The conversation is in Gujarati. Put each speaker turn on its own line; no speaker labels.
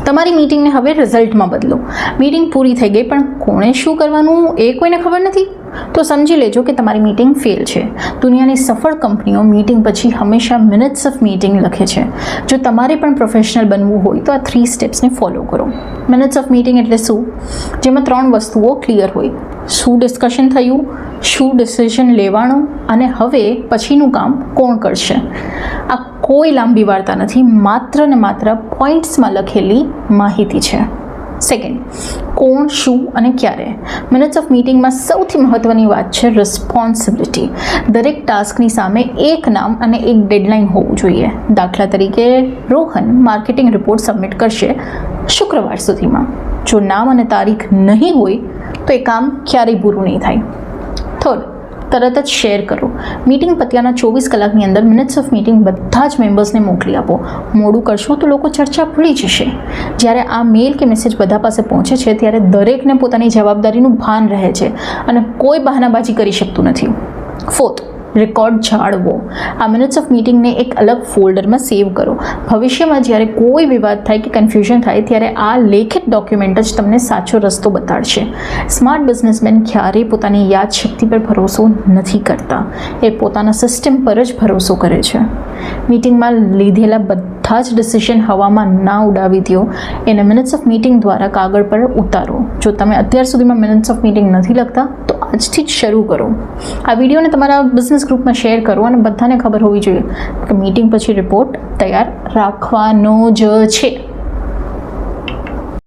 તમારી મીટિંગને હવે રિઝલ્ટમાં બદલો. મીટિંગ પૂરી થઈ ગઈ પણ કોણે શું કરવાનું એ કોઈને ખબર નથી, તો સમજી લેજો કે તમારી મીટિંગ ફેલ છે. દુનિયાની સફળ કંપનીઓ મીટિંગ પછી હંમેશા મિનિટ્સ ઓફ મીટિંગ લખે છે. જો તમારે પણ પ્રોફેશનલ બનવું હોય તો આ 3 સ્ટેપ્સને ફોલો કરો. મિનિટ્સ ઓફ મીટિંગ એટલે શું? જેમાં 3 વસ્તુઓ ક્લિયર હોય: શું ડિસ્કશન થયું, શું ડિસિઝન લેવાનું, અને હવે પછીનું કામ કોણ કરશે. આ કોઈ લાંબી વાર્તા નથી, માત્ર ને માત્ર પોઈન્ટ્સમાં લખેલી માહિતી છે. સેકન્ડ, કોણ, શું અને ક્યારે. મિનિટ્સ ઓફ મીટિંગમાં સૌથી મહત્ત્વની વાત છે રિસ્પોન્સિબિલિટી. દરેક ટાસ્કની સામે એક નામ અને એક ડેડલાઇન હોવું જોઈએ. દાખલા તરીકે, રોહન માર્કેટિંગ રિપોર્ટ સબમિટ કરશે શુક્રવાર સુધીમાં. જો નામ અને તારીખ નહીં હોય તો એ કામ ક્યારેય પૂરું નહીં થાય. થર્ડ, તરત જ શેર કરો. મીટિંગ પત્યાના 24 કલાકની અંદર મિનિટ્સ ઓફ મીટિંગ બધા જ મેમ્બર્સને મોકલી આપો. મોડું કરશો તો લોકો ચર્ચા ભૂલી જશે. જ્યારે આ મેલ કે મેસેજ બધા પાસે પહોંચે છે ત્યારે દરેકને પોતાની જવાબદારીનું ભાન રહે છે અને કોઈ બહાનાબાજી કરી શકતું નથી. ફોર્થ, રેકોર્ડ જાળવો. આ મિનિટ્સ ઓફ મીટિંગને એક અલગ ફોલ્ડરમાં સેવ કરો. ભવિષ્યમાં જ્યારે કોઈ વિવાદ થાય કે કન્ફ્યુઝન થાય ત્યારે આ લેખિત ડોક્યુમેન્ટ જ તમને સાચો રસ્તો બતાડશે. સ્માર્ટ બિઝનેસમેન ક્યારેય પોતાની યાદશક્તિ પર ભરોસો નથી કરતા, એ પોતાના સિસ્ટમ પર જ ભરોસો કરે છે. મીટિંગમાં લીધેલા બધા જ ડિસિઝન હવામાં ના ઉડાવી દો, એને મિનિટ્સ ઓફ મીટિંગ દ્વારા કાગળ પર ઉતારો. જો તમે અત્યાર સુધીમાં મિનિટ્સ ઓફ મીટિંગ નથી લખતા તો આજથી જ શરૂ કરો. આ વિડીયોને તમારા બિઝનેસ ગ્રુપમાં શેર કરો અને બધાને ખબર હોવી જોઈએ કે મીટિંગ પછી રિપોર્ટ તૈયાર રાખવાનો જ છે.